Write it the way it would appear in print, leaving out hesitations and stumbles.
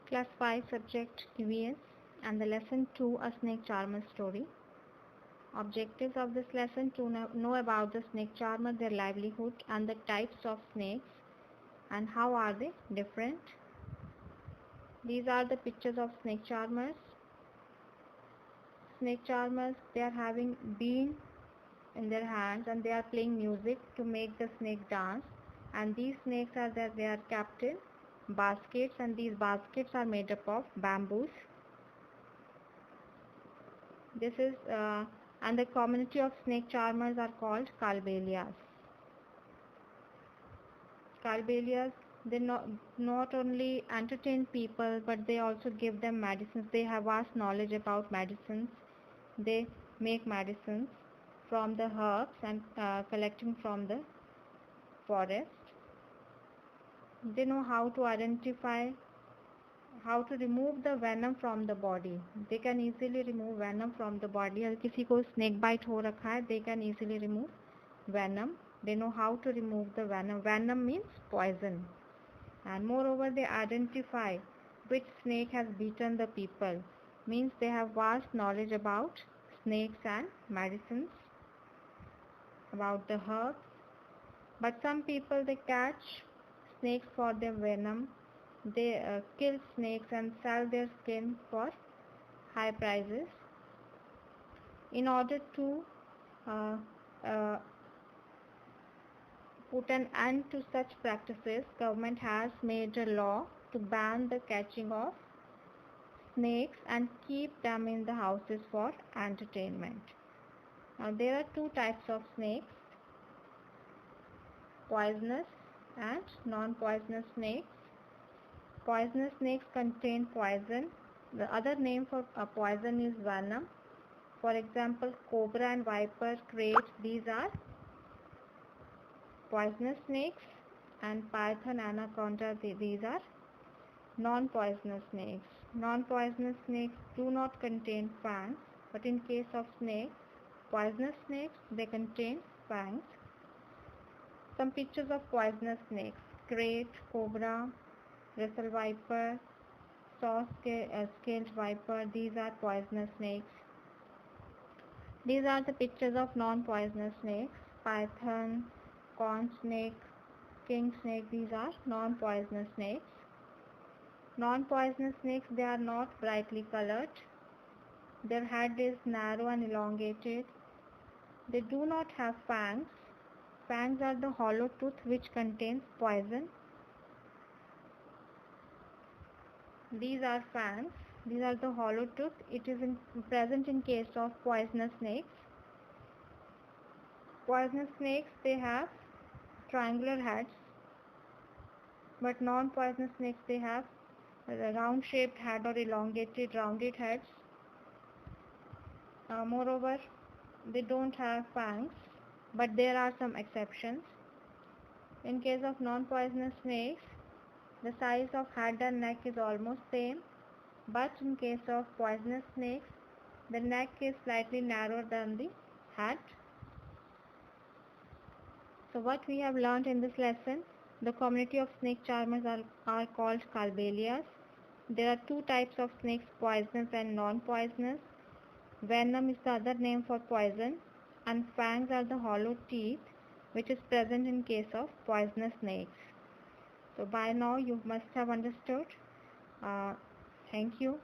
Class 5 subject EVS and the lesson 2 a snake charmer story. Objectives of this lesson to know about the snake charmer, their livelihood and the types of snakes and how are they different. These are the pictures of snake charmers. Snake charmers, they are having bean in their hands and they are playing music to make the snake dance, and these snakes are there, they are kept in baskets and these baskets are made up of bamboos. This is and the community of snake charmers are called Kalbelias. Kalbelias, they not only entertain people but they also give them medicines. They have vast knowledge about medicines. They make medicines from the herbs and collecting from the forest. They know how to identify, how to remove the venom from the body. They can easily remove venom from the body. अगर किसी को snake bite हो रखा है, they can easily remove venom. They know how to remove the venom. Venom means poison. And moreover, they identify which snake has bitten the people. Means they have vast knowledge about snakes and medicines, about the herbs. But some people, they catch snakes for their venom. They kill snakes and sell their skin for high prices. In order to put an end to such practices, government has made a law to ban the catching of snakes and keep them in the houses for entertainment. Now there are two types of snakes, poisonous and non-poisonous snakes. Poisonous snakes contain poison. The other name for poison is venom. For example, cobra and viper, krait, these are poisonous snakes, and python, anaconda, these are non-poisonous snakes. Non-poisonous snakes do not contain fangs, but in case of snakes, poisonous snakes, they contain fangs. Some pictures of poisonous snakes: krait, cobra, bristle viper, saw-scaled viper, these are poisonous snakes. These are the pictures of non-poisonous snakes: python, corn snake, king snake, these are non-poisonous snakes. Non-poisonous snakes, they are not brightly colored. Their head is narrow and elongated. They do not have fangs. Fangs are the hollow tooth which contains poison. These are fangs. These are the hollow tooth. It is present in case of poisonous snakes. Poisonous snakes, they have triangular heads, but non-poisonous snakes, they have a round-shaped head or elongated, rounded heads. Moreover, they don't have fangs, but there are some exceptions. In case of non-poisonous snakes, the size of head and neck is almost same, but in case of poisonous snakes, the neck is slightly narrower than the head. So what we have learned in this lesson, the community of snake charmers are called Kalbelias. There are two types of snakes, poisonous and non-poisonous. Venom is the other name for poison, and fangs are the hollow teeth which is present in case of poisonous snakes. So by now you must have understood. Thank you.